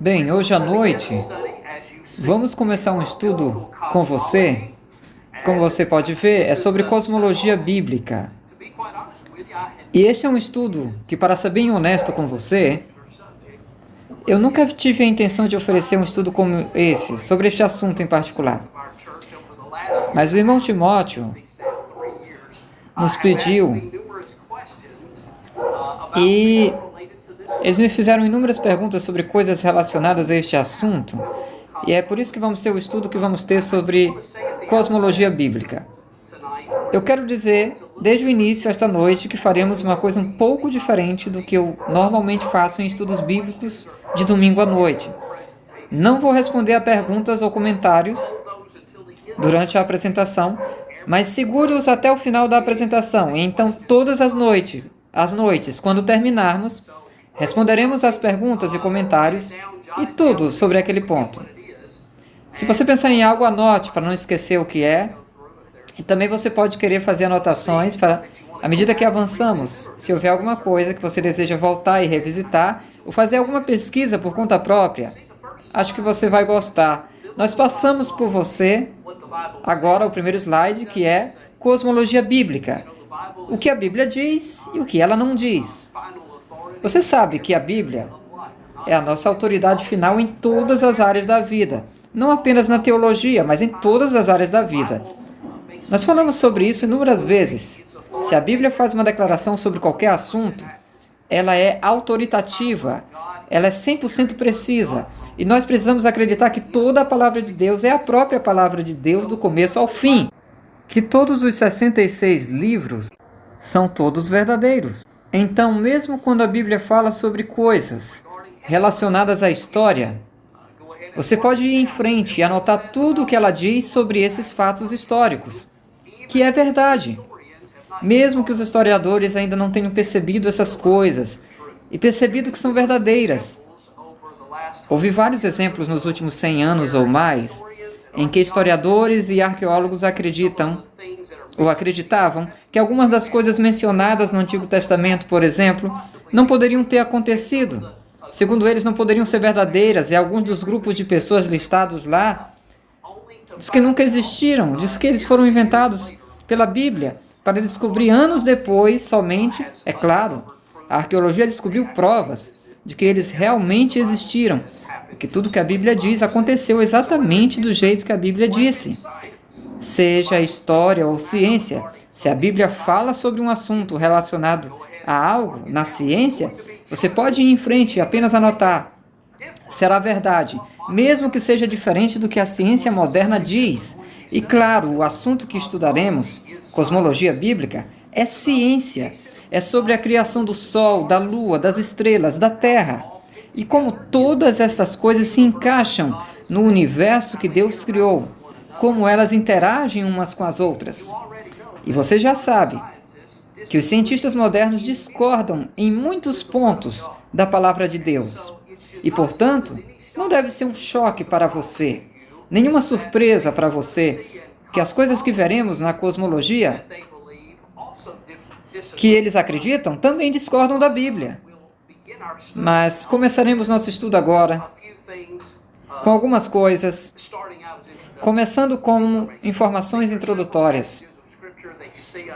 Bem, hoje à noite vamos começar um estudo com você. Como você pode ver, é sobre cosmologia bíblica. E este é um estudo que, para ser bem honesto com você, eu nunca tive a intenção de oferecer um estudo como esse, sobre este assunto em particular. Mas o irmão Timóteo nos pediu e eles me fizeram inúmeras perguntas sobre coisas relacionadas a este assunto. E é por isso que vamos ter o estudo que vamos ter sobre cosmologia bíblica. Eu quero dizer, desde o início, esta noite, que faremos uma coisa um pouco diferente do que eu normalmente faço em estudos bíblicos de domingo à noite. Não vou responder a perguntas ou comentários durante a apresentação, mas segure-os até o final da apresentação. E então, todas as noites, quando terminarmos, responderemos às perguntas e comentários e tudo sobre aquele ponto. Se você pensar em algo, anote para não esquecer o que é. E também você pode querer fazer anotações para, à medida que avançamos, se houver alguma coisa que você deseja voltar e revisitar, ou fazer alguma pesquisa por conta própria. Acho que você vai gostar. Nós passamos por você agora o primeiro slide, que é cosmologia bíblica. O que a Bíblia diz e o que ela não diz. Você sabe que a Bíblia é a nossa autoridade final em todas as áreas da vida. Não apenas na teologia, mas em todas as áreas da vida. Nós falamos sobre isso inúmeras vezes. Se a Bíblia faz uma declaração sobre qualquer assunto, ela é autoritativa, ela é 100% precisa. E nós precisamos acreditar que toda a palavra de Deus é a própria palavra de Deus do começo ao fim. Que todos os 66 livros são todos verdadeiros. Então, mesmo quando a Bíblia fala sobre coisas relacionadas à história, você pode ir em frente e anotar tudo o que ela diz sobre esses fatos históricos, que é verdade. Mesmo que os historiadores ainda não tenham percebido essas coisas e percebido que são verdadeiras. Houve vários exemplos nos últimos 100 anos ou mais em que historiadores e arqueólogos acreditavam que algumas das coisas mencionadas no Antigo Testamento, por exemplo, não poderiam ter acontecido. Segundo eles, não poderiam ser verdadeiras, e alguns dos grupos de pessoas listados lá diz que nunca existiram, diz que eles foram inventados pela Bíblia, para descobrir anos depois, somente, é claro, a arqueologia descobriu provas de que eles realmente existiram, e que tudo que a Bíblia diz aconteceu exatamente do jeito que a Bíblia disse. Seja história ou ciência, se a Bíblia fala sobre um assunto relacionado a algo na ciência, você pode ir em frente e apenas anotar. Será verdade, mesmo que seja diferente do que a ciência moderna diz. E claro, o assunto que estudaremos, cosmologia bíblica, é ciência. É sobre a criação do Sol, da Lua, das estrelas, da Terra. E como todas estas coisas se encaixam no universo que Deus criou. Como elas interagem umas com as outras. E você já sabe que os cientistas modernos discordam em muitos pontos da palavra de Deus. E, portanto, não deve ser um choque para você, nenhuma surpresa para você, que as coisas que veremos na cosmologia, que eles acreditam, também discordam da Bíblia. Mas começaremos nosso estudo agora com algumas coisas, começando com informações introdutórias.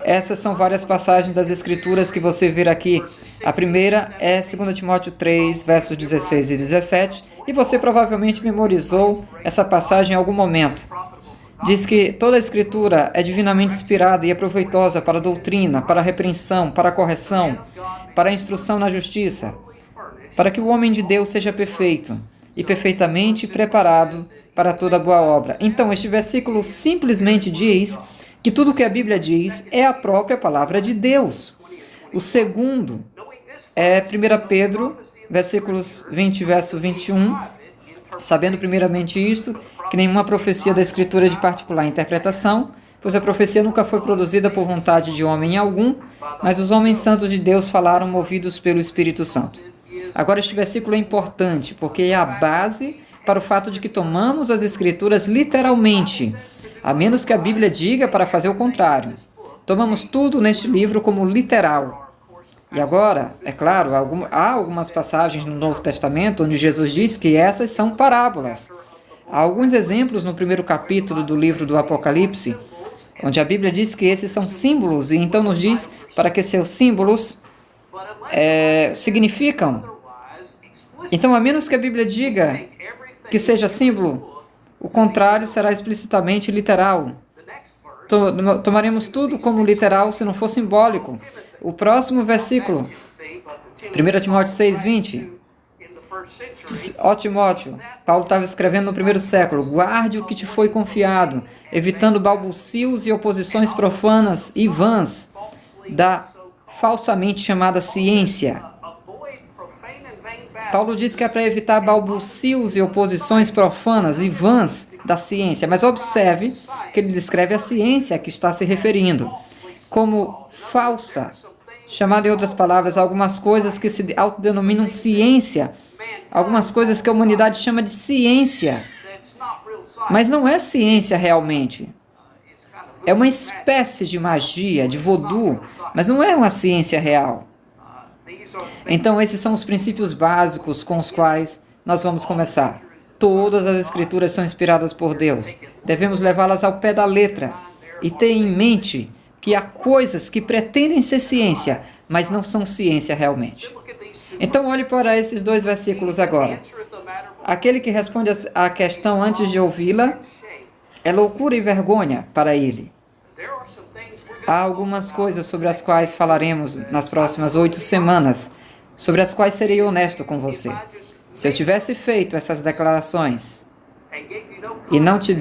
Essas são várias passagens das Escrituras que você vê aqui. A primeira é 2 Timóteo 3, versos 16 e 17, e você provavelmente memorizou essa passagem em algum momento. Diz que toda a Escritura é divinamente inspirada e é proveitosa para a doutrina, para a repreensão, para a correção, para a instrução na justiça, para que o homem de Deus seja perfeito e perfeitamente preparado para toda boa obra. Então, este versículo simplesmente diz que tudo o que a Bíblia diz é a própria palavra de Deus. O segundo é 1 Pedro, versículos 20 e verso 21, sabendo primeiramente isto, que nenhuma profecia da Escritura é de particular interpretação, pois a profecia nunca foi produzida por vontade de homem algum, mas os homens santos de Deus falaram movidos pelo Espírito Santo. Agora este versículo é importante, porque é a base para o fato de que tomamos as Escrituras literalmente, a menos que a Bíblia diga para fazer o contrário. Tomamos tudo neste livro como literal. E agora, é claro, há algumas passagens no Novo Testamento onde Jesus diz que essas são parábolas. Há alguns exemplos no primeiro capítulo do livro do Apocalipse, onde a Bíblia diz que esses são símbolos, e então nos diz para que seus símbolos significam. Então, a menos que a Bíblia diga que seja símbolo, o contrário será explicitamente literal. Tomaremos tudo como literal se não for simbólico. O próximo versículo, 1 Timóteo 6:20. Ó Timóteo, Paulo estava escrevendo no primeiro século: guarde o que te foi confiado, evitando balbucios e oposições profanas e vãs da falsamente chamada ciência. Paulo diz que é para evitar balbucios e oposições profanas e vãs da ciência, mas observe que ele descreve a ciência a que está se referindo como falsa, chamada em outras palavras, algumas coisas que se autodenominam ciência, algumas coisas que a humanidade chama de ciência, mas não é ciência realmente. É uma espécie de magia, de voodoo, mas não é uma ciência real. Então, esses são os princípios básicos com os quais nós vamos começar. Todas as escrituras são inspiradas por Deus. Devemos levá-las ao pé da letra e ter em mente que há coisas que pretendem ser ciência, mas não são ciência realmente. Então, olhe para esses dois versículos agora. Aquele que responde à questão antes de ouvi-la é loucura e vergonha para ele. Há algumas coisas sobre as quais falaremos nas próximas 8 semanas, sobre as quais serei honesto com você. Se eu tivesse feito essas declarações e não te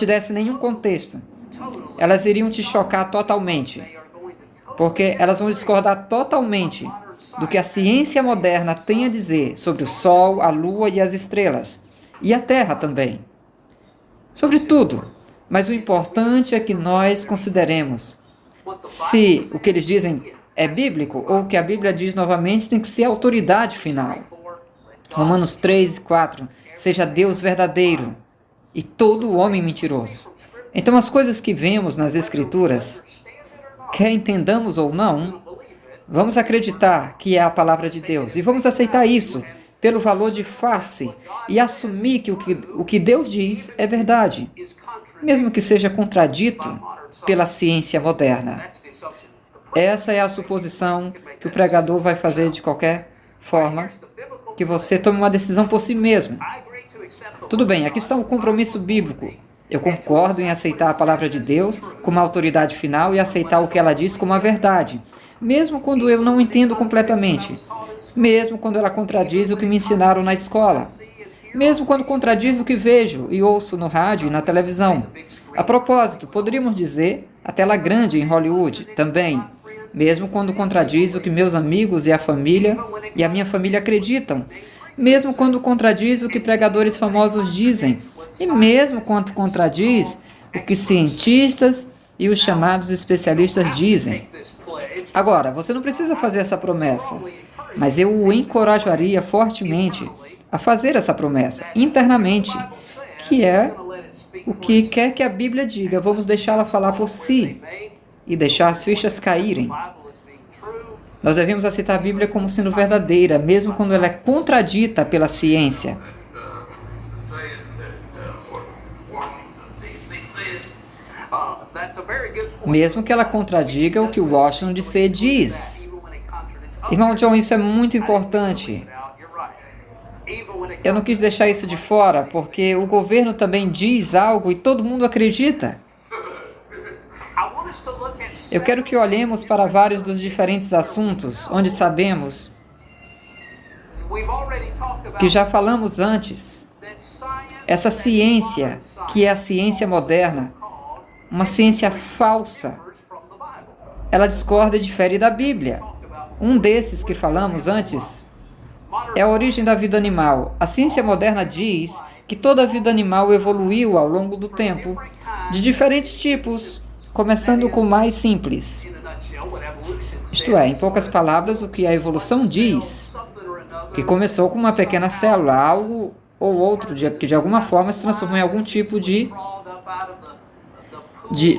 desse nenhum contexto, elas iriam te chocar totalmente, porque elas vão discordar totalmente do que a ciência moderna tem a dizer sobre o Sol, a Lua e as estrelas, e a Terra também. Sobre tudo. Mas o importante é que nós consideremos se o que eles dizem é bíblico ou o que a Bíblia diz novamente tem que ser a autoridade final. Romanos 3:4. Seja Deus verdadeiro e todo homem mentiroso. Então as coisas que vemos nas Escrituras, quer entendamos ou não, vamos acreditar que é a palavra de Deus e vamos aceitar isso pelo valor de face e assumir que o que Deus diz é verdade, mesmo que seja contradito pela ciência moderna. Essa é a suposição que o pregador vai fazer de qualquer forma que você tome uma decisão por si mesmo. Tudo bem, aqui está o compromisso bíblico. Eu concordo em aceitar a palavra de Deus como a autoridade final e aceitar o que ela diz como a verdade, mesmo quando eu não entendo completamente, mesmo quando ela contradiz o que me ensinaram na escola, mesmo quando contradiz o que vejo e ouço no rádio e na televisão. A propósito, poderíamos dizer a tela grande em Hollywood também, mesmo quando contradiz o que meus amigos e a minha família acreditam, mesmo quando contradiz o que pregadores famosos dizem, e mesmo quando contradiz o que cientistas e os chamados especialistas dizem. Agora, você não precisa fazer essa promessa, mas eu o encorajaria fortemente a fazer essa promessa internamente, que é o que quer que a Bíblia diga. Vamos deixá-la falar por si e deixar as fichas caírem. Nós devemos aceitar a Bíblia como sendo verdadeira, mesmo quando ela é contradita pela ciência. Mesmo que ela contradiga o que o Washington DC diz. Irmão John, isso é muito importante. Eu não quis deixar isso de fora, porque o governo também diz algo e todo mundo acredita. Eu quero que olhemos para vários dos diferentes assuntos, onde sabemos que já falamos antes. Essa ciência, que é a ciência moderna, uma ciência falsa, ela discorda e difere da Bíblia. Um desses que falamos antes é a origem da vida animal. A ciência moderna diz que toda a vida animal evoluiu ao longo do tempo, de diferentes tipos, começando com o mais simples. Isto é, em poucas palavras, o que a evolução diz, que começou com uma pequena célula, algo ou outro que de alguma forma se transformou em algum tipo de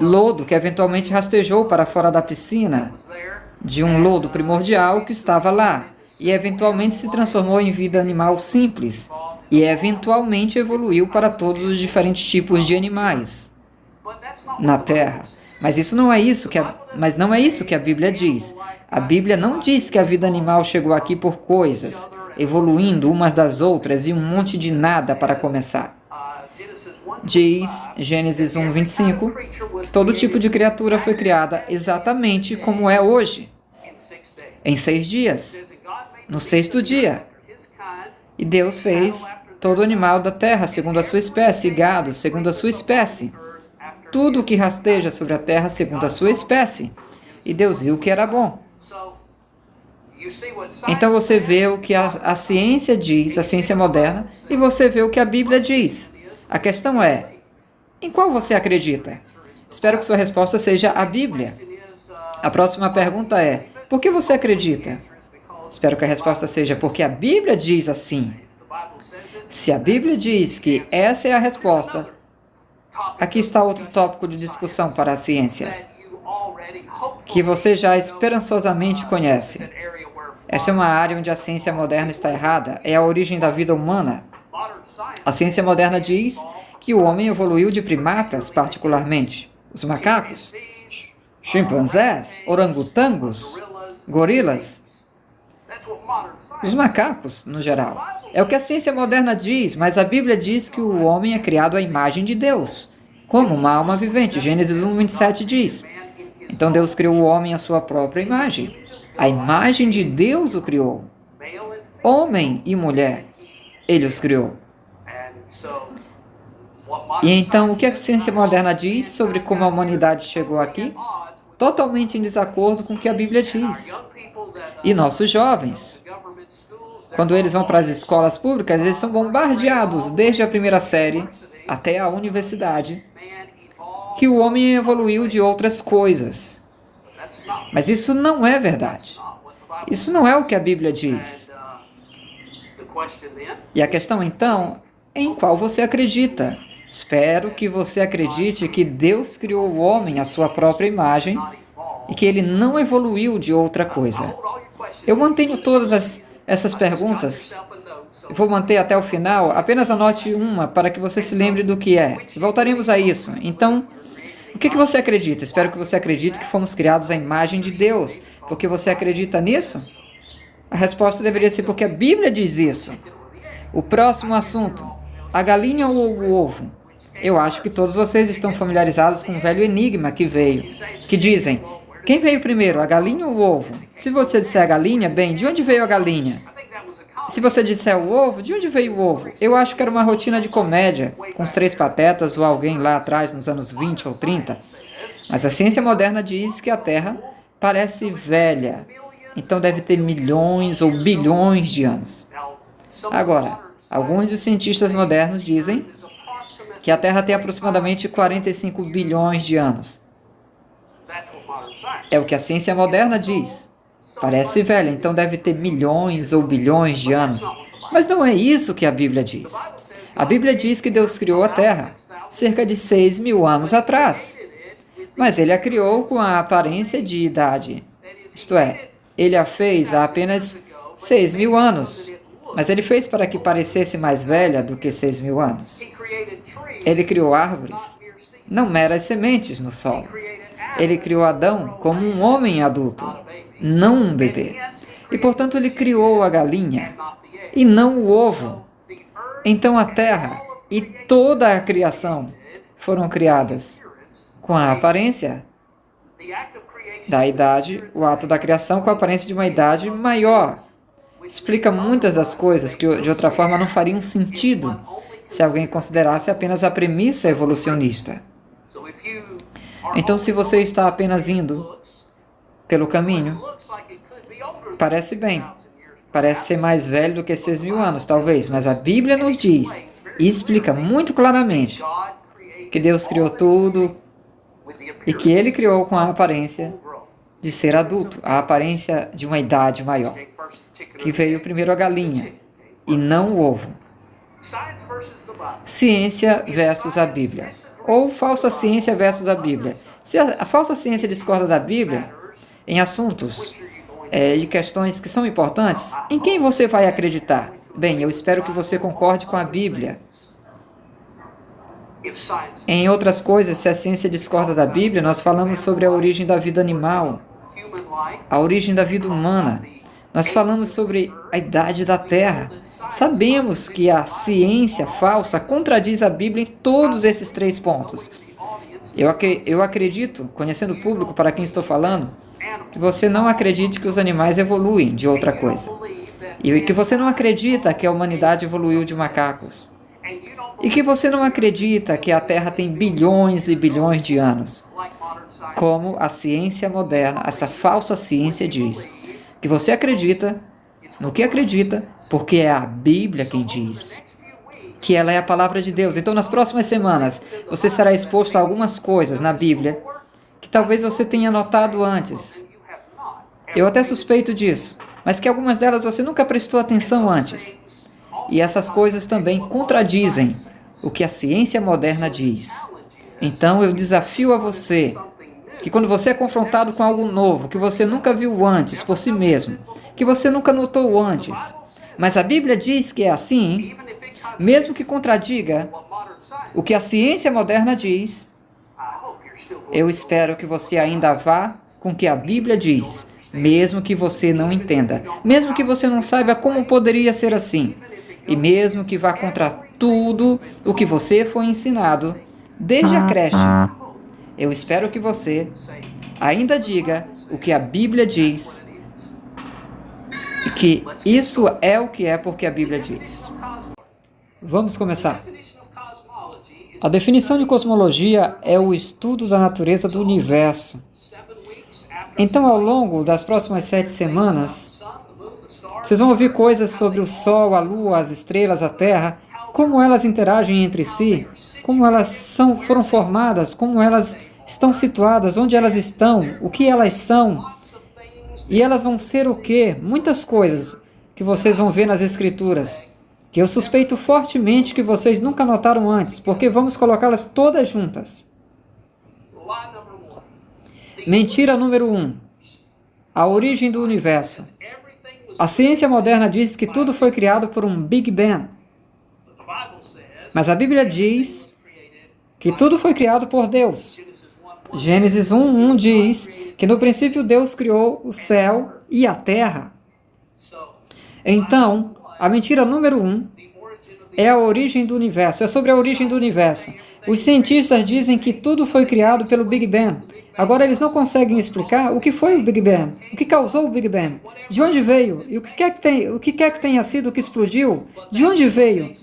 lodo que eventualmente rastejou para fora da piscina. de um lodo primordial que estava lá e eventualmente se transformou em vida animal simples e eventualmente evoluiu para todos os diferentes tipos de animais na Terra. Mas não é isso que a Bíblia diz. A Bíblia não diz que a vida animal chegou aqui por coisas, evoluindo umas das outras e um monte de nada para começar. Diz Gênesis 1:25 que todo tipo de criatura foi criada exatamente como é hoje, em 6 dias, no 6º dia. E Deus fez todo animal da terra segundo a sua espécie, e gado segundo a sua espécie. Tudo o que rasteja sobre a terra segundo a sua espécie. E Deus viu que era bom. Então você vê o que a ciência diz, a ciência moderna, e você vê o que a Bíblia diz. A questão é, em qual você acredita? Espero que sua resposta seja a Bíblia. A próxima pergunta é, por que você acredita? Espero que a resposta seja porque a Bíblia diz assim. Se a Bíblia diz que essa é a resposta, aqui está outro tópico de discussão para a ciência, que você já esperançosamente conhece. Esta é uma área onde a ciência moderna está errada, é a origem da vida humana. A ciência moderna diz que o homem evoluiu de primatas, particularmente os macacos, chimpanzés, orangotangos, gorilas, os macacos, no geral. É o que a ciência moderna diz, mas a Bíblia diz que o homem é criado à imagem de Deus, como uma alma vivente. Gênesis 1:27 diz. Então Deus criou o homem à sua própria imagem. A imagem de Deus o criou. Homem e mulher, Ele os criou. E então, o que a ciência moderna diz sobre como a humanidade chegou aqui? Totalmente em desacordo com o que a Bíblia diz. E nossos jovens, quando eles vão para as escolas públicas, eles são bombardeados desde a primeira série até a universidade, que o homem evoluiu de outras coisas. Mas isso não é verdade. Isso não é o que a Bíblia diz. E a questão, então, é em qual você acredita. Espero que você acredite que Deus criou o homem à sua própria imagem e que ele não evoluiu de outra coisa. Eu mantenho todas essas perguntas. Eu vou manter até o final. Apenas anote uma para que você se lembre do que é. Voltaremos a isso. Então, o que você acredita? Espero que você acredite que fomos criados à imagem de Deus. Porque você acredita nisso? A resposta deveria ser porque a Bíblia diz isso. O próximo assunto, a galinha ou o ovo? Eu acho que todos vocês estão familiarizados com o velho enigma que dizem, quem veio primeiro, a galinha ou o ovo? Se você disser a galinha, bem, de onde veio a galinha? Se você disser o ovo, de onde veio o ovo? Eu acho que era uma rotina de comédia, com os Três Patetas ou alguém lá atrás, nos anos 20 ou 30. Mas a ciência moderna diz que a Terra parece velha, então deve ter milhões ou bilhões de anos. Agora, alguns dos cientistas modernos dizem que a Terra tem aproximadamente 45 bilhões de anos. É o que a ciência moderna diz. Parece velha, então deve ter milhões ou bilhões de anos. Mas não é isso que a Bíblia diz. A Bíblia diz que Deus criou a Terra cerca de 6.000 anos atrás. Mas Ele a criou com a aparência de idade. Isto é, Ele a fez há apenas 6.000 anos. Mas Ele fez para que parecesse mais velha do que 6.000 anos. Ele criou árvores, não meras sementes no solo. Ele criou Adão como um homem adulto, não um bebê. E, portanto, Ele criou a galinha, e não o ovo. Então, a terra e toda a criação foram criadas com a aparência da idade, o ato da criação com a aparência de uma idade maior. Explica muitas das coisas que, de outra forma, não fariam sentido se alguém considerasse apenas a premissa evolucionista. Então, se você está apenas indo pelo caminho, parece bem. Parece ser mais velho do que 6.000 anos, talvez, mas a Bíblia nos diz e explica muito claramente que Deus criou tudo e que Ele criou com a aparência de ser adulto, a aparência de uma idade maior, que veio primeiro a galinha e não o ovo. Ciência versus a Bíblia. Ou falsa ciência versus a Bíblia. Se a falsa ciência discorda da Bíblia, em assuntos e questões que são importantes, em quem você vai acreditar? Bem, eu espero que você concorde com a Bíblia. Em outras coisas, se a ciência discorda da Bíblia, nós falamos sobre a origem da vida animal, a origem da vida humana. Nós falamos sobre a idade da Terra. Sabemos que a ciência falsa contradiz a Bíblia em todos esses 3 pontos. Eu acredito, conhecendo o público para quem estou falando, que você não acredite que os animais evoluem de outra coisa. E que você não acredita que a humanidade evoluiu de macacos. E que você não acredita que a Terra tem bilhões e bilhões de anos. Como a ciência moderna, essa falsa ciência diz. Que você acredita no que acredita, porque é a Bíblia quem diz. Que ela é a palavra de Deus. Então, nas próximas semanas, você será exposto a algumas coisas na Bíblia que talvez você tenha notado antes. Eu até suspeito disso, mas que algumas delas você nunca prestou atenção antes. E essas coisas também contradizem o que a ciência moderna diz. Então, eu desafio a você que quando você é confrontado com algo novo, que você nunca viu antes por si mesmo, que você nunca notou antes, mas a Bíblia diz que é assim, mesmo que contradiga o que a ciência moderna diz, eu espero que você ainda vá com o que a Bíblia diz, mesmo que você não entenda, mesmo que você não saiba como poderia ser assim, e mesmo que vá contra tudo o que você foi ensinado desde a creche. Eu espero que você ainda diga o que a Bíblia diz e que isso é o que é porque a Bíblia diz. Vamos começar. A definição de cosmologia é o estudo da natureza do universo. Então, ao longo das próximas 7 semanas, vocês vão ouvir coisas sobre o Sol, a Lua, as estrelas, a Terra, como elas interagem entre si, como elas foram formadas, como elas estão situadas, onde elas estão, o que elas são. E elas vão ser o quê? Muitas coisas que vocês vão ver nas Escrituras, que eu suspeito fortemente que vocês nunca notaram antes, porque vamos colocá-las todas juntas. Mentira número 1. A origem do universo. A ciência moderna diz que tudo foi criado por um Big Bang. Mas a Bíblia diz que tudo foi criado por Deus. Gênesis 1:1 diz que no princípio Deus criou o céu e a terra. Então, a mentira número 1 é a origem do universo, é sobre a origem do universo. Os cientistas dizem que tudo foi criado pelo Big Bang. Agora eles não conseguem explicar o que foi o Big Bang, o que causou o Big Bang, de onde veio, e o que quer que tenha sido que explodiu, de onde veio.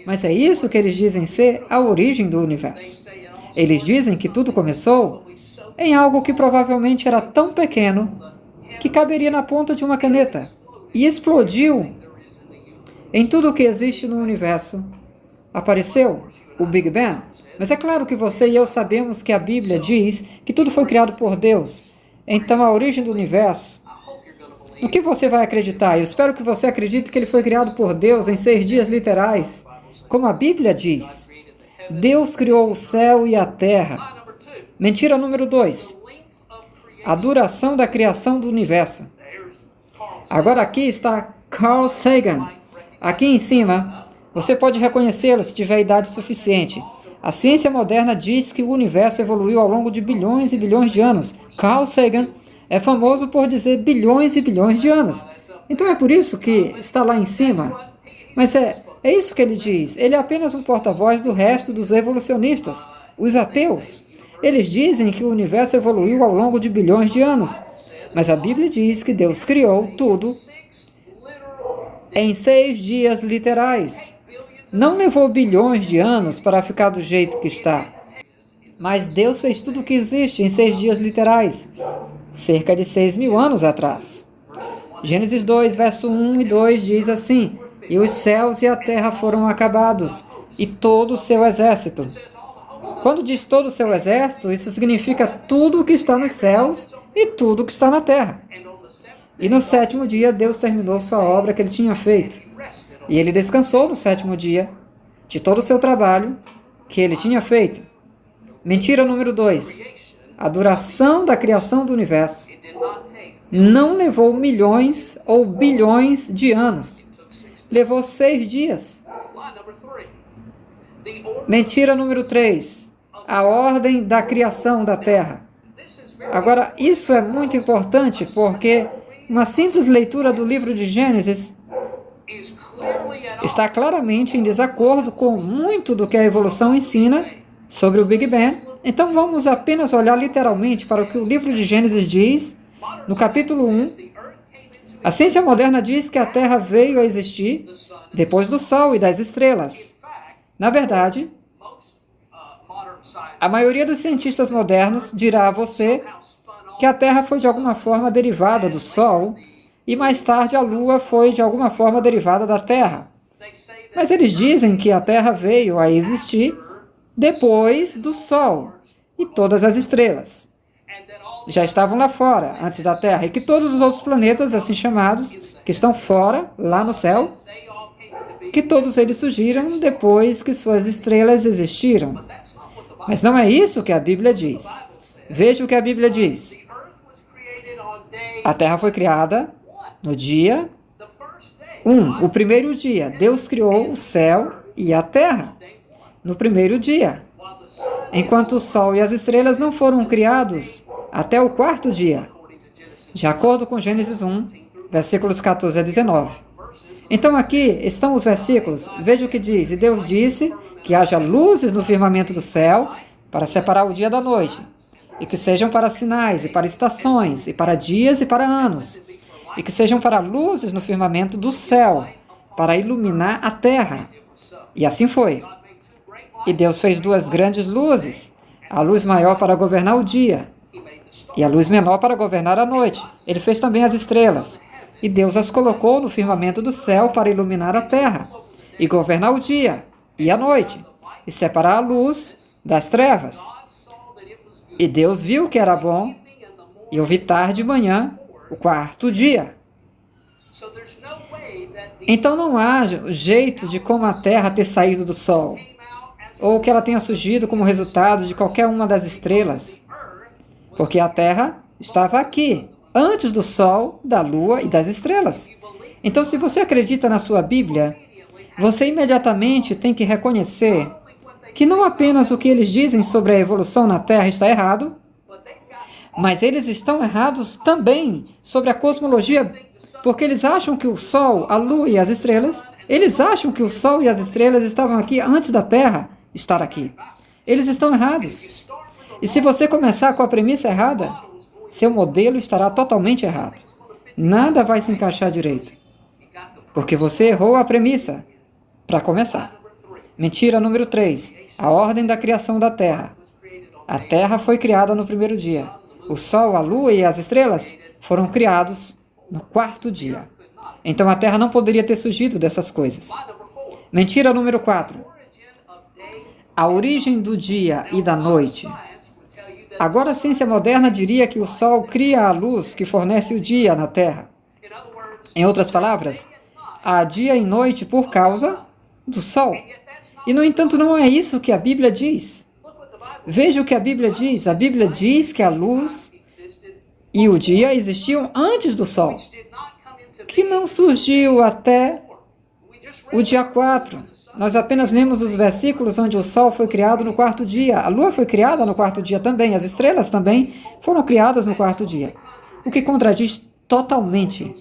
Mas é isso que eles dizem ser a origem do universo. Eles dizem que tudo começou em algo que provavelmente era tão pequeno que caberia na ponta de uma caneta e explodiu. Em tudo o que existe no universo, apareceu o Big Bang. Mas é claro que você e eu sabemos que a Bíblia diz que tudo foi criado por Deus. Então, a origem do universo, no que você vai acreditar? Eu espero que você acredite que ele foi criado por Deus em 6 dias literais, como a Bíblia diz. Deus criou o céu e a terra. Mentira número 2. A duração da criação do universo. Agora aqui está Carl Sagan. Aqui em cima, você pode reconhecê-lo se tiver idade suficiente. A ciência moderna diz que o universo evoluiu ao longo de bilhões e bilhões de anos. Carl Sagan é famoso por dizer bilhões e bilhões de anos. Então é por isso que está lá em cima. Mas é isso que ele diz. Ele é apenas um porta-voz do resto dos evolucionistas, os ateus. Eles dizem que o universo evoluiu ao longo de bilhões de anos. Mas a Bíblia diz que Deus criou tudo em 6 dias literais. Não levou bilhões de anos para ficar do jeito que está. Mas Deus fez tudo o que existe em 6 dias literais, cerca de 6.000 anos atrás. Gênesis 2, verso 1 e 2 diz assim: E os céus e a terra foram acabados, e todo o seu exército. Quando diz todo o seu exército, isso significa tudo o que está nos céus e tudo o que está na terra. E no 7º dia, Deus terminou sua obra que ele tinha feito. E ele descansou no 7º dia de todo o seu trabalho que ele tinha feito. Mentira número 2. A duração da criação do universo não levou milhões ou bilhões de anos. Levou 6 dias. Mentira número 3. A ordem da criação da Terra. Agora, isso é muito importante porque uma simples leitura do livro de Gênesis está claramente em desacordo com muito do que a evolução ensina sobre o Big Bang. Então vamos apenas olhar literalmente para o que o livro de Gênesis diz no capítulo 1. A ciência moderna diz que a Terra veio a existir depois do Sol e das estrelas. Na verdade, a maioria dos cientistas modernos dirá a você que a Terra foi de alguma forma derivada do Sol e mais tarde a Lua foi de alguma forma derivada da Terra. Mas eles dizem que a Terra veio a existir depois do Sol e todas as estrelas. Já estavam lá fora, antes da Terra, e que todos os outros planetas, assim chamados, que estão fora, lá no céu, que todos eles surgiram depois que suas estrelas existiram. Mas não é isso que a Bíblia diz. Veja o que a Bíblia diz. A Terra foi criada no dia 1, o primeiro dia. Deus criou o céu e a Terra no primeiro dia, enquanto o Sol e as estrelas não foram criados até o 4º dia, de acordo com Gênesis 1, versículos 14 a 19. Então aqui estão os versículos. Veja o que diz. E Deus disse que haja luzes no firmamento do céu para separar o dia da noite, e que sejam para sinais, e para estações, e para dias, e para anos, e que sejam para luzes no firmamento do céu, para iluminar a terra. E assim foi. E Deus fez 2 grandes luzes, a luz maior para governar o dia, e a luz menor para governar a noite. Ele fez também as estrelas, e Deus as colocou no firmamento do céu para iluminar a terra, e governar o dia e a noite, e separar a luz das trevas. E Deus viu que era bom, e houve tarde e manhã, o 4º dia. Então não há jeito de como a Terra ter saído do Sol, ou que ela tenha surgido como resultado de qualquer uma das estrelas, porque a Terra estava aqui, antes do Sol, da Lua e das estrelas. Então, se você acredita na sua Bíblia, você imediatamente tem que reconhecer que não apenas o que eles dizem sobre a evolução na Terra está errado, mas eles estão errados também sobre a cosmologia, porque eles acham que o Sol, a Lua e as estrelas, eles acham que o Sol e as estrelas estavam aqui antes da Terra estar aqui. Eles estão errados. E se você começar com a premissa errada, seu modelo estará totalmente errado. Nada vai se encaixar direito, porque você errou a premissa, para começar. Mentira número 3. A ordem da criação da Terra. A Terra foi criada no primeiro dia. O Sol, a Lua e as estrelas foram criados no 4º dia. Então a Terra não poderia ter surgido dessas coisas. Mentira número 4. A origem do dia e da noite. Agora a ciência moderna diria que o Sol cria a luz que fornece o dia na Terra. Em outras palavras, há dia e noite por causa do Sol. E, no entanto, não é isso que a Bíblia diz. Veja o que a Bíblia diz. A Bíblia diz que a luz e o dia existiam antes do Sol, que não surgiu até o dia 4. Nós apenas lemos os versículos onde o Sol foi criado no 4º dia. A Lua foi criada no 4º dia também. As estrelas também foram criadas no 4º dia. O que contradiz totalmente,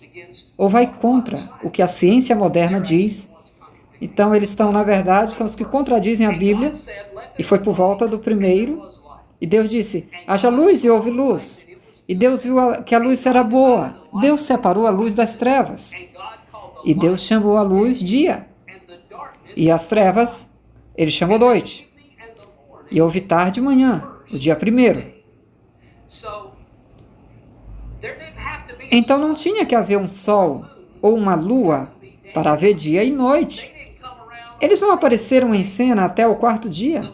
ou vai contra o que a ciência moderna diz. Então, eles estão, na verdade, são os que contradizem a Bíblia, e foi por volta do primeiro, e Deus disse, haja luz e houve luz. E Deus viu que a luz era boa. Deus separou a luz das trevas. E Deus chamou a luz dia. E as trevas, Ele chamou noite. E houve tarde e manhã, o dia 1º. Então não tinha que haver um sol ou uma lua para haver dia e noite. Eles não apareceram em cena até o 4º dia.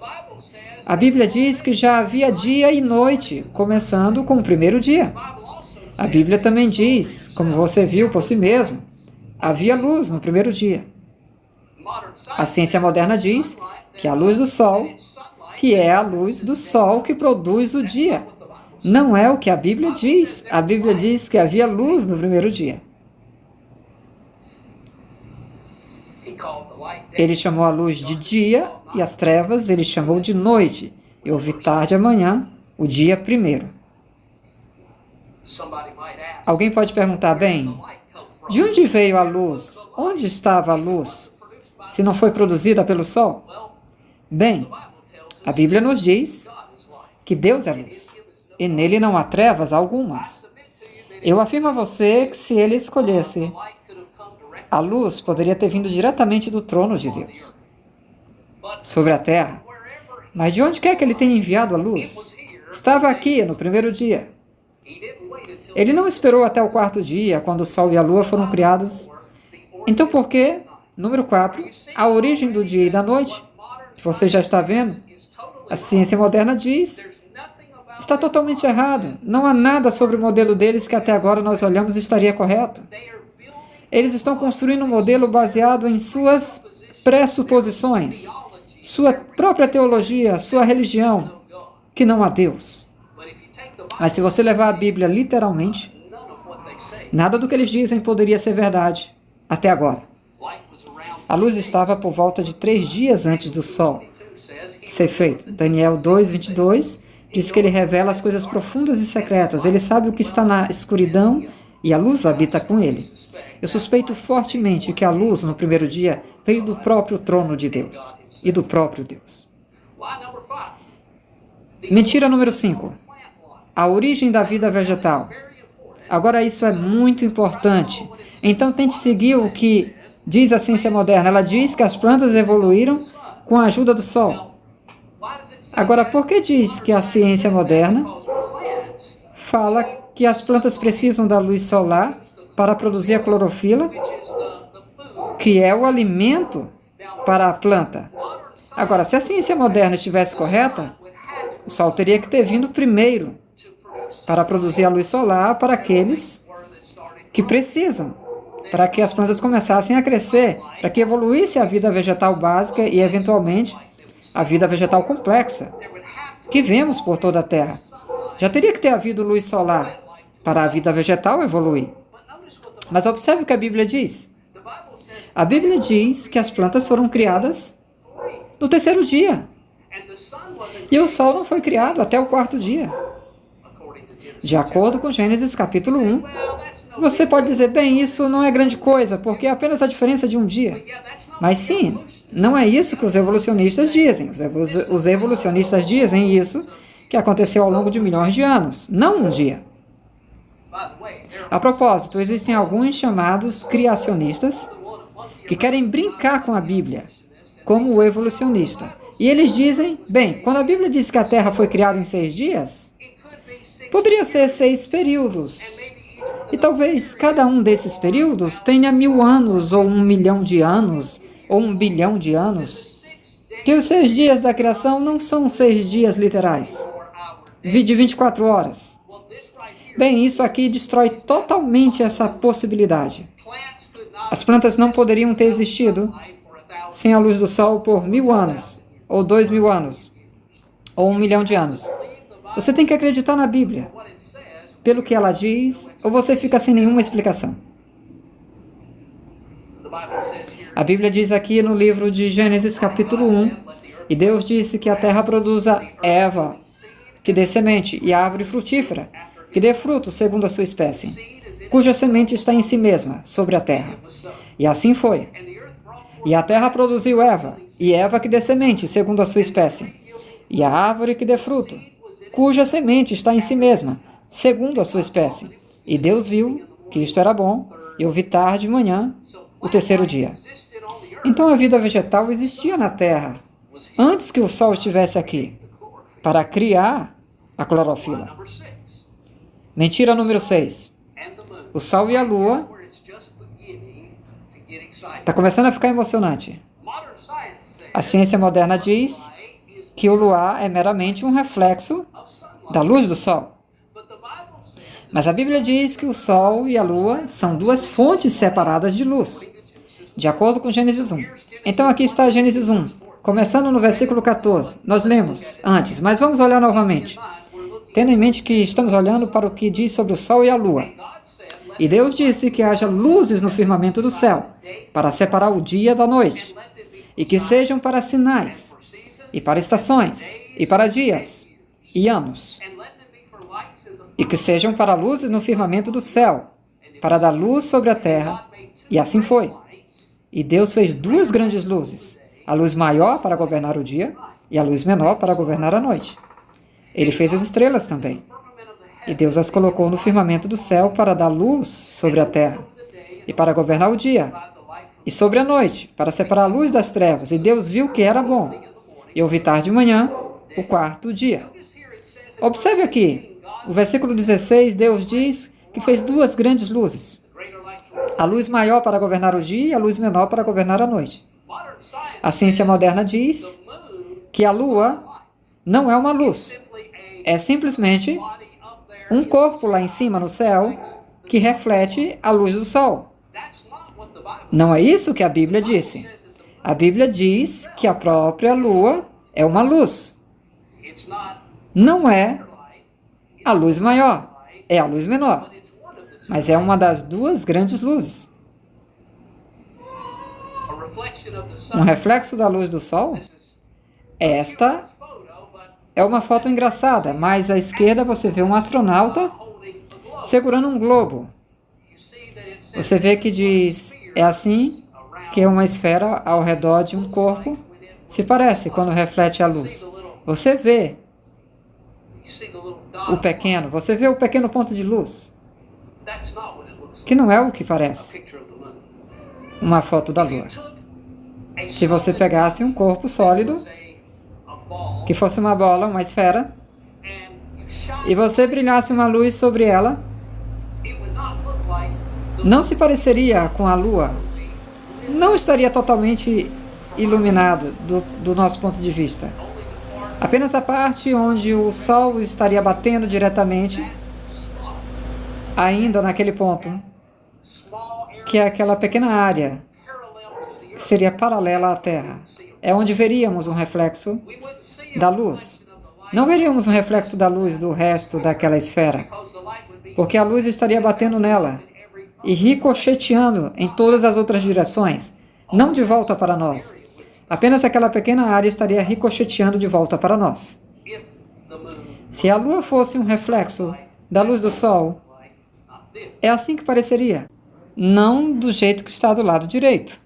A Bíblia diz que já havia dia e noite, começando com o primeiro dia. A Bíblia também diz, como você viu por si mesmo, havia luz no primeiro dia. A ciência moderna diz que a luz do sol, que é a luz do sol que produz o dia. Não é o que a Bíblia diz. A Bíblia diz que havia luz no primeiro dia. Ele chamou a luz de dia e as trevas ele chamou de noite. E houve tarde e amanhã, o dia primeiro. Alguém pode perguntar, bem, de onde veio a luz? Onde estava a luz? Se não foi produzida pelo sol? Bem, a Bíblia nos diz que Deus é luz, e nele não há trevas algumas. Eu afirmo a você que se ele escolhesse, a luz poderia ter vindo diretamente do trono de Deus, sobre a terra. Mas de onde quer que ele tenha enviado a luz? Estava aqui no primeiro dia. Ele não esperou até o quarto dia, quando o sol e a lua foram criados. Então por que, número 4, a origem do dia e da noite, que você já está vendo, a ciência moderna diz, está totalmente errado. Não há nada sobre o modelo deles que até agora nós olhamos e estaria correto. Eles estão construindo um modelo baseado em suas pressuposições, sua própria teologia, sua religião, que não há Deus. Mas se você levar a Bíblia literalmente, nada do que eles dizem poderia ser verdade, até agora. A luz estava por volta de 3 dias antes do sol ser feito. Daniel 2:22 diz que ele revela as coisas profundas e secretas. Ele sabe o que está na escuridão e a luz habita com ele. Eu suspeito fortemente que a luz, no primeiro dia, veio do próprio trono de Deus e do próprio Deus. Mentira número 5. A origem da vida vegetal. Agora, isso é muito importante. Então, tente seguir o que diz a ciência moderna. Ela diz que as plantas evoluíram com a ajuda do sol. Agora, por que diz que a ciência moderna fala que as plantas precisam da luz solar para produzir a clorofila, que é o alimento para a planta? Agora, se a ciência moderna estivesse correta, o sol teria que ter vindo primeiro para produzir a luz solar para aqueles que precisam, para que as plantas começassem a crescer, para que evoluísse a vida vegetal básica e, eventualmente, a vida vegetal complexa, que vemos por toda a Terra. Já teria que ter havido luz solar para a vida vegetal evoluir. Mas observe o que a Bíblia diz. A Bíblia diz que as plantas foram criadas no terceiro dia. E o sol não foi criado até o quarto dia. De acordo com Gênesis capítulo 1, você pode dizer, bem, isso não é grande coisa, porque é apenas a diferença de um dia. Mas sim, não é isso que os evolucionistas dizem. Os evolucionistas dizem isso, que aconteceu ao longo de milhões de anos, não um dia. A propósito, existem alguns chamados criacionistas que querem brincar com a Bíblia, como o evolucionista. E eles dizem, bem, quando a Bíblia diz que a Terra foi criada em 6 dias, poderia ser 6 períodos. E talvez cada um desses períodos tenha 1000 anos, ou 1 milhão de anos, ou 1 bilhão de anos. Que os 6 dias da criação não são 6 dias literais, de 24 horas. Bem, isso aqui destrói totalmente essa possibilidade. As plantas não poderiam ter existido sem a luz do sol por 1000 anos, ou 2000 anos, ou 1 milhão de anos. Você tem que acreditar na Bíblia, pelo que ela diz, ou você fica sem nenhuma explicação. A Bíblia diz aqui no livro de Gênesis capítulo 1, e Deus disse que a terra produza erva, que dê semente, e árvore frutífera, que dê fruto segundo a sua espécie, cuja semente está em si mesma, sobre a terra. E assim foi. E a terra produziu erva, e erva que dê semente, segundo a sua espécie, e a árvore que dê fruto, cuja semente está em si mesma, segundo a sua espécie. E Deus viu que isto era bom, e houve tarde e manhã, o terceiro dia. Então a vida vegetal existia na terra, antes que o sol estivesse aqui, para criar a clorofila. Mentira número 6. O sol e a lua. Está começando a ficar emocionante. A ciência moderna diz que o luar é meramente um reflexo da luz do sol. Mas a Bíblia diz que o sol e a lua são 2 fontes separadas de luz, de acordo com Gênesis 1. Então aqui está Gênesis 1, começando no versículo 14. Nós lemos antes, mas vamos olhar novamente. tendo em mente que estamos olhando para o que diz sobre o sol e a lua. E Deus disse que haja luzes no firmamento do céu, para separar o dia da noite, e que sejam para sinais, e para estações, e para dias, e anos, e que sejam para luzes no firmamento do céu, para dar luz sobre a terra. E assim foi. E Deus fez duas grandes luzes, a luz maior para governar o dia, e a luz menor para governar a noite. Ele fez as estrelas também. E Deus as colocou no firmamento do céu para dar luz sobre a terra, e para governar o dia, e sobre a noite, para separar a luz das trevas. E Deus viu que era bom. E houve tarde e manhã, o quarto dia. Observe aqui, o versículo 16, Deus diz que fez duas grandes luzes. A luz maior para governar o dia e a luz menor para governar a noite. A ciência moderna diz que a lua não é uma luz. É simplesmente um corpo lá em cima no céu que reflete a luz do sol. Não é isso que a Bíblia disse. A Bíblia diz que a própria lua é uma luz. Não é a luz maior, é a luz menor. Mas é uma das duas grandes luzes. Um reflexo da luz do sol? Esta é uma foto engraçada, mas à esquerda você vê um astronauta segurando um globo. Você vê que diz, é assim que uma esfera ao redor de um corpo se parece quando reflete a luz. Você vê você vê o pequeno ponto de luz, que não é o que parece uma foto da lua. Se você pegasse um corpo sólido, que fosse uma bola, uma esfera, e você brilhasse uma luz sobre ela, não se pareceria com a lua, não estaria totalmente iluminado do nosso ponto de vista. Apenas a parte onde o sol estaria batendo diretamente, ainda naquele ponto, que é aquela pequena área que seria paralela à Terra, é onde veríamos um reflexo da luz. Não veríamos um reflexo da luz do resto daquela esfera, porque a luz estaria batendo nela e ricocheteando em todas as outras direções, não de volta para nós. Apenas aquela pequena área estaria ricocheteando de volta para nós. Se a lua fosse um reflexo da luz do sol, é assim que pareceria, não do jeito que está do lado direito.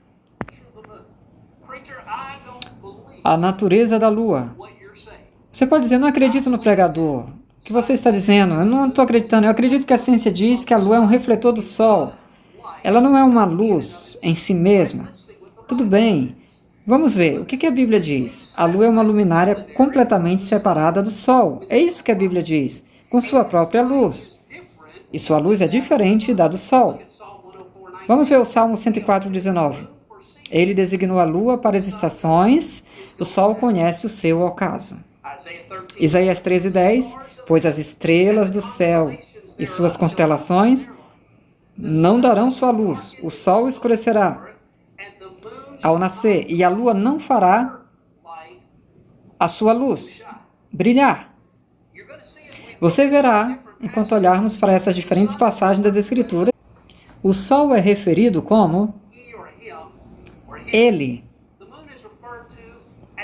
A natureza da lua. Você pode dizer, não acredito no pregador. O que você está dizendo? Eu não estou acreditando. Eu acredito que a ciência diz que a lua é um refletor do sol. Ela não é uma luz em si mesma. Tudo bem. Vamos ver. O que a Bíblia diz? A lua é uma luminária completamente separada do sol. É isso que a Bíblia diz. Com sua própria luz. E sua luz é diferente da do sol. Vamos ver o Salmo 104:19. Ele designou a lua para as estações, o sol conhece o seu ocaso. Isaías 13:10, pois as estrelas do céu e suas constelações não darão sua luz, o sol escurecerá ao nascer, e a lua não fará a sua luz brilhar. Você verá, enquanto olharmos para essas diferentes passagens das Escrituras, o sol é referido como ele,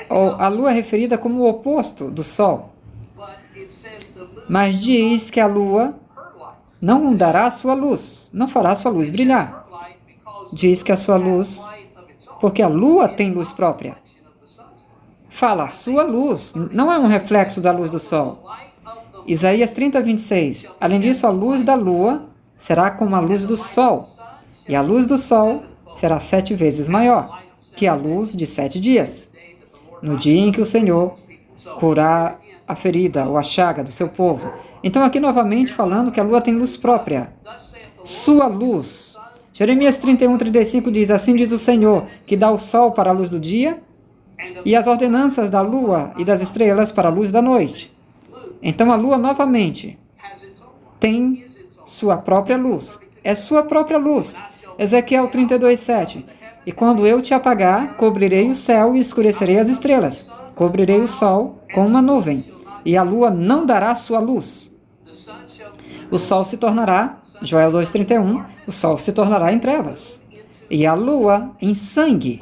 ou a lua é referida como o oposto do sol. Mas diz que a lua não dará a sua luz, não fará a sua luz brilhar. Diz que a sua luz, porque a lua tem luz própria. Fala, a sua luz não é um reflexo da luz do sol. Isaías 30:26. Além disso, a luz da lua será como a luz do sol, e a luz do sol será 7 vezes maior que a luz de 7 dias. No dia em que o Senhor curar a ferida ou a chaga do seu povo. Então, aqui novamente falando que a lua tem luz própria. Sua luz. Jeremias 31:35 diz, assim diz o Senhor, que dá o sol para a luz do dia e as ordenanças da lua e das estrelas para a luz da noite. Então, a lua novamente tem sua própria luz. É sua própria luz. Ezequiel 32:7. E quando eu te apagar, cobrirei o céu e escurecerei as estrelas. Cobrirei o sol com uma nuvem. e a lua não dará sua luz. O sol se tornará, Joel 2,31, o sol se tornará em trevas, e a lua em sangue,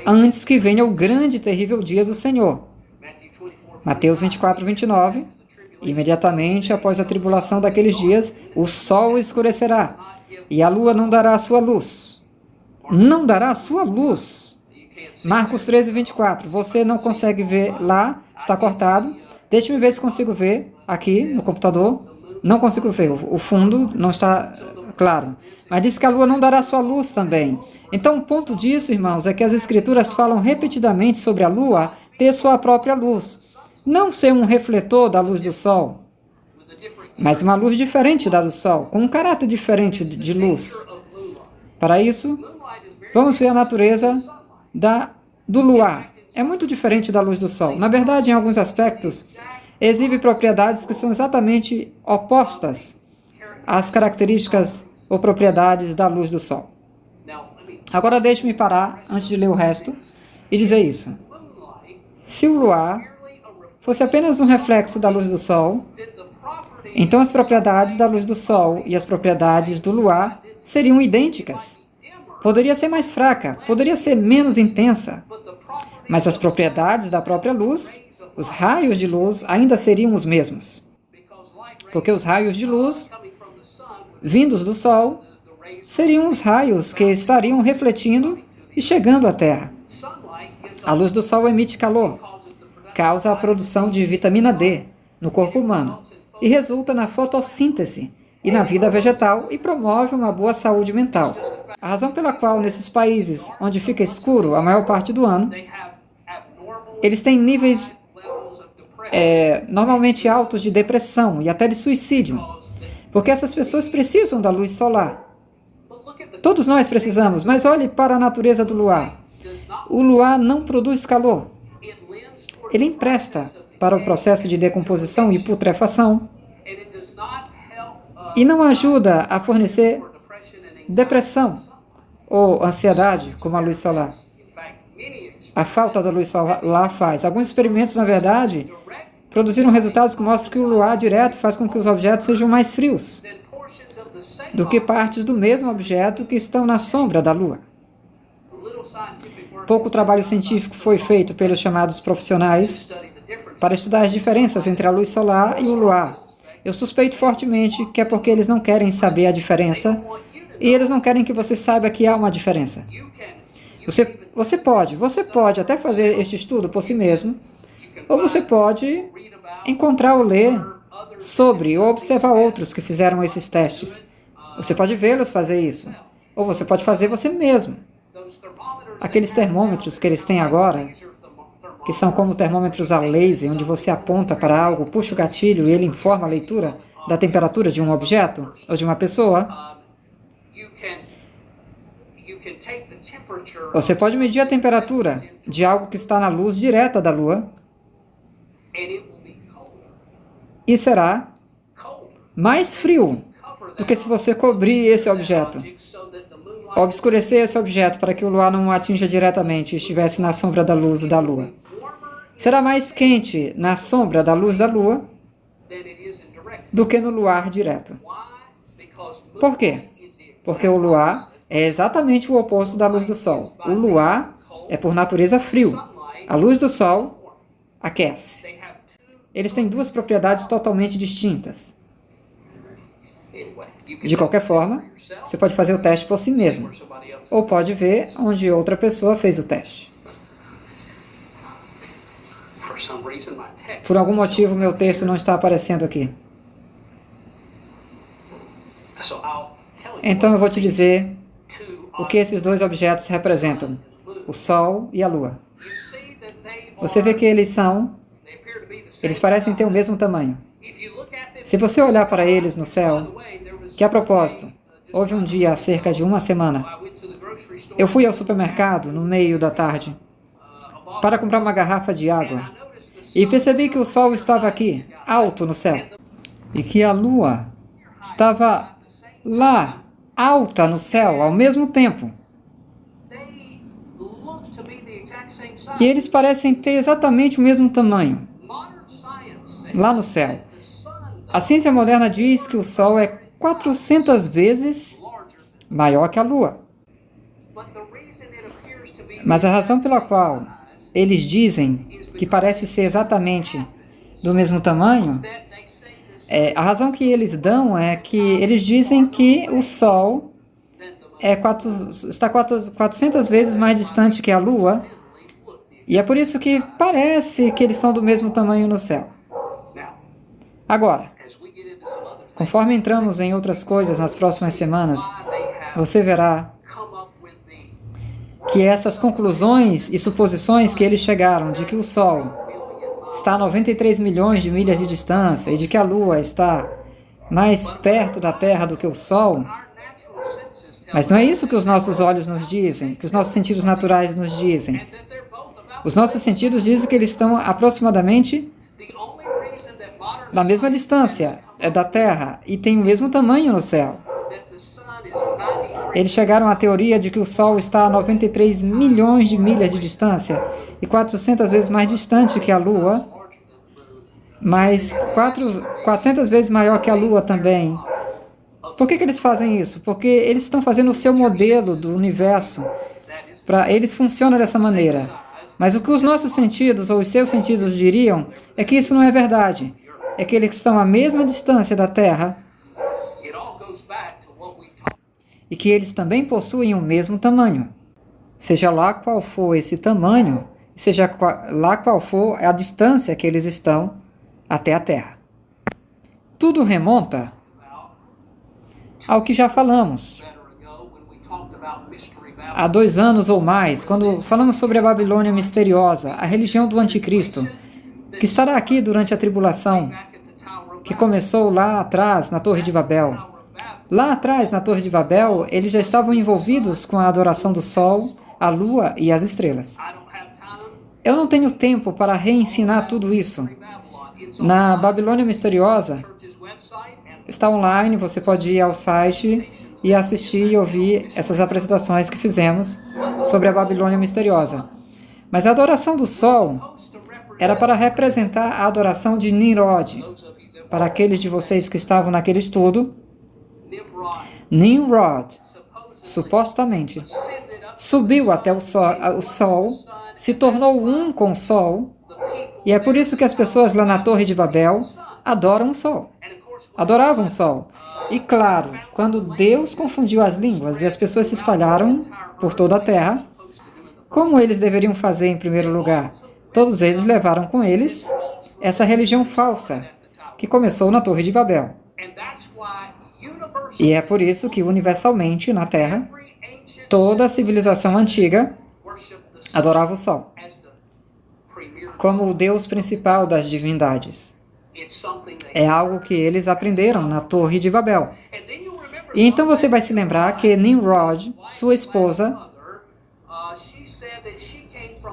antes que venha o grande e terrível dia do Senhor. Mateus 24:29, imediatamente após a tribulação daqueles dias, o sol escurecerá, e a lua não dará a sua luz. Não dará a sua luz. Marcos 13:24, você não consegue ver lá, está cortado. Deixe-me ver se consigo ver aqui no computador. Não consigo ver, o fundo não está claro. Mas diz que a lua não dará sua luz também. Então, o ponto disso, irmãos, é que as Escrituras falam repetidamente sobre a lua ter sua própria luz. Não ser um refletor da luz do sol, mas uma luz diferente da do sol, com um caráter diferente de luz. Para isso, vamos ver a natureza do luar. É muito diferente da luz do sol. Na verdade, em alguns aspectos, exibe propriedades que são exatamente opostas às características ou propriedades da luz do sol. Agora deixe-me parar, antes de ler o resto, e dizer isso. Se o luar fosse apenas um reflexo da luz do sol, então as propriedades da luz do sol e as propriedades do luar seriam idênticas. Poderia ser mais fraca, poderia ser menos intensa, mas as propriedades da própria luz, os raios de luz, ainda seriam os mesmos. Porque os raios de luz, vindos do sol, seriam os raios que estariam refletindo e chegando à Terra. A luz do sol emite calor, causa a produção de vitamina D no corpo humano e resulta na fotossíntese e na vida vegetal e promove uma boa saúde mental. A razão pela qual nesses países onde fica escuro a maior parte do ano, eles têm níveis normalmente altos de depressão e até de suicídio, porque essas pessoas precisam da luz solar. Todos nós precisamos, mas olhe para a natureza do luar. O luar não produz calor. Ele empresta para o processo de decomposição e putrefação e não ajuda a fornecer depressão ou ansiedade, como a luz solar. A falta da luz solar faz. Alguns experimentos, na verdade, produziram resultados que mostram que o luar direto faz com que os objetos sejam mais frios do que partes do mesmo objeto que estão na sombra da Lua. Pouco trabalho científico foi feito pelos chamados profissionais para estudar as diferenças entre a luz solar e o luar. Eu suspeito fortemente que é porque eles não querem saber a diferença e eles não querem que você saiba que há uma diferença. Você pode até fazer este estudo por si mesmo, ou você pode encontrar ou ler sobre ou observar outros que fizeram esses testes. Você pode vê-los fazer isso, ou você pode fazer você mesmo. Aqueles termômetros que eles têm agora, que são como termômetros a laser, onde você aponta para algo, puxa o gatilho e ele informa a leitura da temperatura de um objeto ou de uma pessoa. Você pode medir a temperatura de algo que está na luz direta da Lua e será mais frio do que se você cobrir esse objeto, obscurecer esse objeto para que o luar não o atinja diretamente e estivesse na sombra da luz da Lua. Será mais quente na sombra da luz da Lua do que no luar direto. Por quê? Porque o luar é exatamente o oposto da luz do Sol. O luar é, por natureza, frio. A luz do Sol aquece. Eles têm duas propriedades totalmente distintas. De qualquer forma, você pode fazer o teste por si mesmo, ou pode ver onde outra pessoa fez o teste. Por algum motivo, meu texto não está aparecendo aqui. Então eu vou te dizer o que esses dois objetos representam, o Sol e a Lua. Você vê que eles parecem ter o mesmo tamanho. Se você olhar para eles no céu, que a propósito, houve um dia há cerca de uma semana, eu fui ao supermercado no meio da tarde para comprar uma garrafa de água e percebi que o Sol estava aqui, alto no céu, e que a Lua estava lá, alta no céu, ao mesmo tempo. E eles parecem ter exatamente o mesmo tamanho. lá no céu. A ciência moderna diz que o Sol é 400 vezes maior que a Lua. Mas a razão pela qual eles dizem que parece ser exatamente do mesmo tamanho, a razão que eles dão é que eles dizem que o Sol está 400 vezes mais distante que a Lua, e é por isso que parece que eles são do mesmo tamanho no céu. Agora, conforme entramos em outras coisas nas próximas semanas, você verá que essas conclusões e suposições que eles chegaram de que o Sol está a 93 milhões de milhas de distância e de que a Lua está mais perto da Terra do que o Sol, mas não é isso que os nossos olhos nos dizem, que os nossos sentidos naturais nos dizem. Os nossos sentidos dizem que eles estão aproximadamente na mesma distância da Terra e têm o mesmo tamanho no céu. Eles chegaram à teoria de que o Sol está a 93 milhões de milhas de distância e 400 vezes mais distante que a Lua, mas 400 vezes maior que a Lua também. Por que eles fazem isso? Porque eles estão fazendo o seu modelo do universo. Eles funcionam dessa maneira. Mas o que os nossos sentidos, ou os seus sentidos diriam, é que isso não é verdade. É que eles estão à mesma distância da Terra e que eles também possuem o mesmo tamanho. Seja lá qual for esse tamanho, seja lá qual for a distância que eles estão até a Terra. Tudo remonta ao que já falamos há 2 anos ou mais, quando falamos sobre a Babilônia misteriosa, a religião do anticristo, que estará aqui durante a tribulação, que começou lá atrás, na Torre de Babel. Lá atrás, na Torre de Babel, eles já estavam envolvidos com a adoração do Sol, a Lua e as estrelas. Eu não tenho tempo para reensinar tudo isso. Na Babilônia misteriosa, está online, você pode ir ao site e assistir e ouvir essas apresentações que fizemos sobre a Babilônia misteriosa. Mas a adoração do Sol era para representar a adoração de Nimrod. Para aqueles de vocês que estavam naquele estudo, Nimrod, supostamente, subiu até o Sol, se tornou um com o Sol, e é por isso que as pessoas lá na Torre de Babel adoram o Sol. Adoravam o Sol. E claro, quando Deus confundiu as línguas e as pessoas se espalharam por toda a terra, como eles deveriam fazer em primeiro lugar? Todos eles levaram com eles essa religião falsa, que começou na Torre de Babel. E é por isso que, universalmente, na Terra, toda a civilização antiga adorava o Sol como o Deus principal das divindades. É algo que eles aprenderam na Torre de Babel. E então você vai se lembrar que Nimrod, sua esposa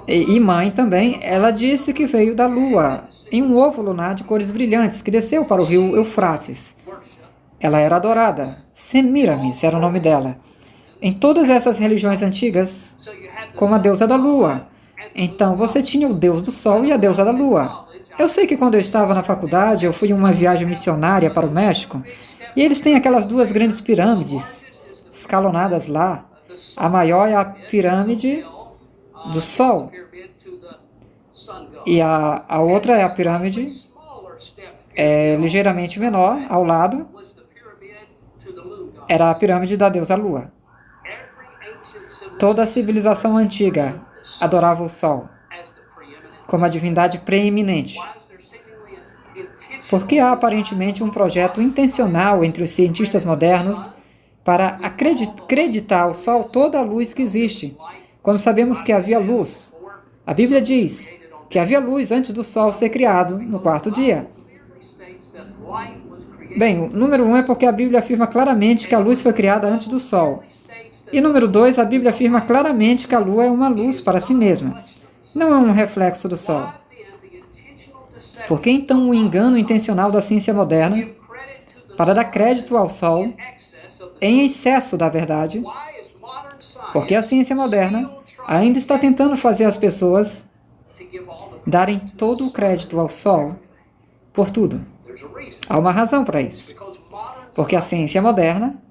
e mãe também, ela disse que veio da Lua, em um ovo lunar de cores brilhantes, que desceu para o rio Eufrates. Ela era adorada. Semiramis era o nome dela. Em todas essas religiões antigas, como a deusa da Lua. Então, você tinha o deus do Sol e a deusa da Lua. Eu sei que quando eu estava na faculdade, eu fui em uma viagem missionária para o México, e eles têm aquelas 2 grandes pirâmides escalonadas lá. A maior é a pirâmide do Sol, e a outra é a pirâmide ligeiramente menor, ao lado, era a pirâmide da deusa Lua. Toda a civilização antiga adorava o Sol como a divindade preeminente. Porque há aparentemente um projeto intencional entre os cientistas modernos para acreditar ao Sol toda a luz que existe, quando sabemos que havia luz. A Bíblia diz que havia luz antes do Sol ser criado no 4º dia. Bem, o número 1 é porque a Bíblia afirma claramente que a luz foi criada antes do Sol. E número 2, a Bíblia afirma claramente que a Lua é uma luz para si mesma. Não é um reflexo do Sol. Por que então o engano intencional da ciência moderna para dar crédito ao Sol em excesso da verdade? Porque a ciência moderna ainda está tentando fazer as pessoas darem todo o crédito ao Sol por tudo. Há uma razão para isso. Porque a ciência moderna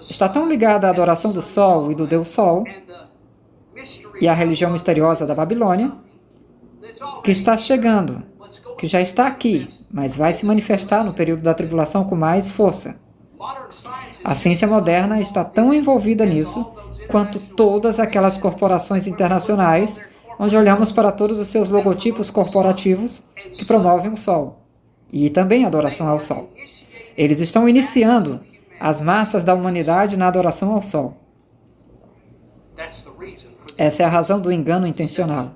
está tão ligada à adoração do Sol e do Deus Sol e à religião misteriosa da Babilônia, que está chegando, que já está aqui, mas vai se manifestar no período da tribulação com mais força. A ciência moderna está tão envolvida nisso quanto todas aquelas corporações internacionais, onde olhamos para todos os seus logotipos corporativos que promovem o Sol e também a adoração ao Sol. Eles estão iniciando as massas da humanidade na adoração ao Sol. Essa é a razão do engano intencional.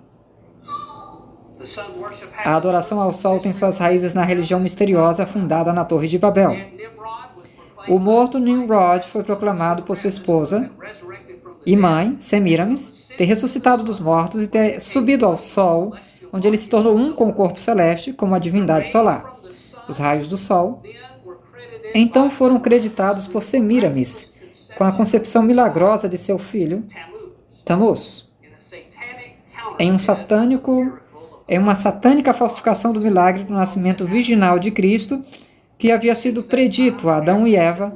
A adoração ao Sol tem suas raízes na religião misteriosa fundada na Torre de Babel. O morto Nimrod foi proclamado por sua esposa e mãe, Semiramis, ter ressuscitado dos mortos e ter subido ao Sol, onde ele se tornou um com o corpo celeste, como a divindade solar. Os raios do Sol então foram creditados por Semiramis com a concepção milagrosa de seu filho, Tammuz, em uma satânica falsificação do milagre do nascimento virginal de Cristo, que havia sido predito a Adão e Eva,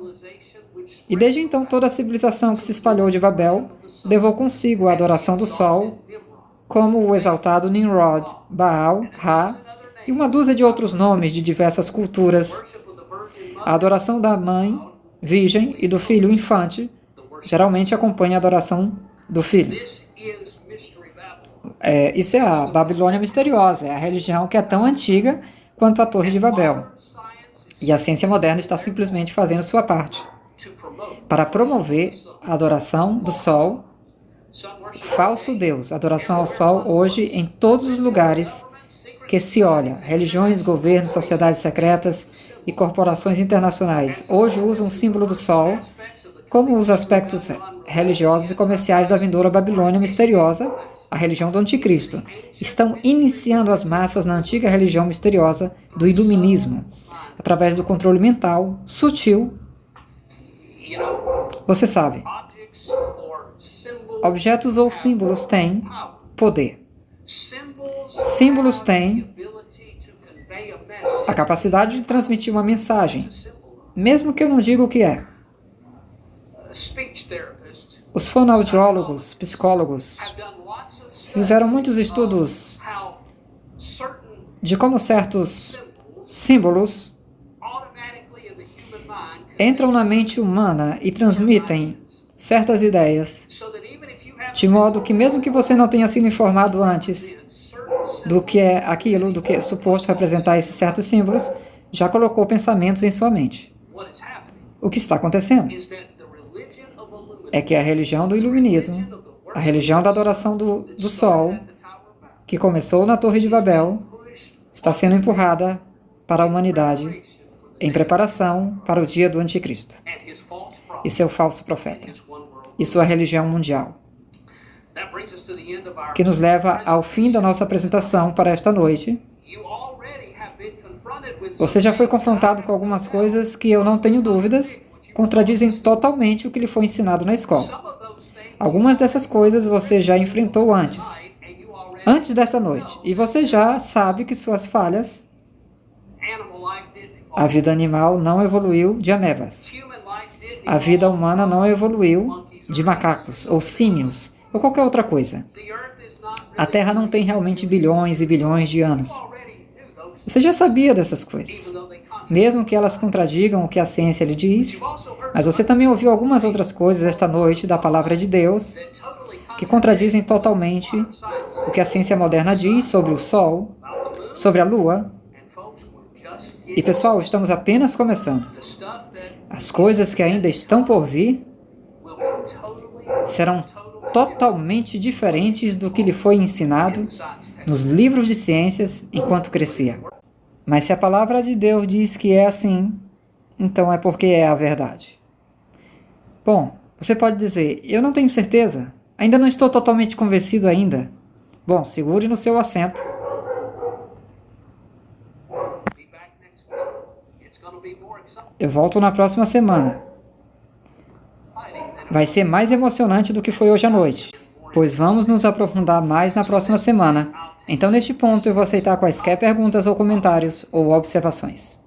e desde então toda a civilização que se espalhou de Babel levou consigo a adoração do Sol, como o exaltado Nimrod, Baal, Ra, e uma dúzia de outros nomes de diversas culturas. A adoração da mãe, virgem, e do filho, infante, geralmente acompanha a adoração do filho. Isso é a Babilônia misteriosa, é a religião que é tão antiga quanto a Torre de Babel. E a ciência moderna está simplesmente fazendo sua parte para promover a adoração do Sol, falso Deus, adoração ao Sol hoje em todos os lugares que se olha. Religiões, governos, sociedades secretas e corporações internacionais hoje usam o símbolo do Sol como os aspectos religiosos e comerciais da vindoura Babilônia misteriosa, a religião do Anticristo. Estão iniciando as massas na antiga religião misteriosa do Iluminismo, através do controle mental, sutil. Você sabe, objetos ou símbolos têm poder. Símbolos têm a capacidade de transmitir uma mensagem, mesmo que eu não diga o que é. Os fonoaudiólogos, psicólogos, fizeram muitos estudos de como certos símbolos entram na mente humana e transmitem certas ideias, de modo que mesmo que você não tenha sido informado antes do que é aquilo, do que é suposto representar esses certos símbolos, já colocou pensamentos em sua mente. O que está acontecendo é que a religião do iluminismo, a religião da adoração do Sol, que começou na Torre de Babel, está sendo empurrada para a humanidade em preparação para o dia do Anticristo e seu falso profeta e sua religião mundial. Que nos leva ao fim da nossa apresentação para esta noite. Você já foi confrontado com algumas coisas que eu não tenho dúvidas contradizem totalmente o que lhe foi ensinado na escola. Algumas dessas coisas você já enfrentou antes desta noite, e você já sabe que suas falhas, a vida animal não evoluiu de amebas. A vida humana não evoluiu de macacos ou símios ou qualquer outra coisa. A Terra não tem realmente bilhões e bilhões de anos. Você já sabia dessas coisas, mesmo que elas contradigam o que a ciência lhe diz, mas você também ouviu algumas outras coisas esta noite da Palavra de Deus que contradizem totalmente o que a ciência moderna diz sobre o Sol, sobre a Lua. E, pessoal, estamos apenas começando. As coisas que ainda estão por vir serão totalmente diferentes do que lhe foi ensinado nos livros de ciências enquanto crescia. Mas se a palavra de Deus diz que é assim, então é porque é a verdade. Bom, você pode dizer, eu não tenho certeza, ainda não estou totalmente convencido ainda. Bom, segure no seu assento. Eu volto na próxima semana. Vai ser mais emocionante do que foi hoje à noite, pois vamos nos aprofundar mais na próxima semana Então, neste ponto, eu vou aceitar quaisquer perguntas ou comentários ou observações.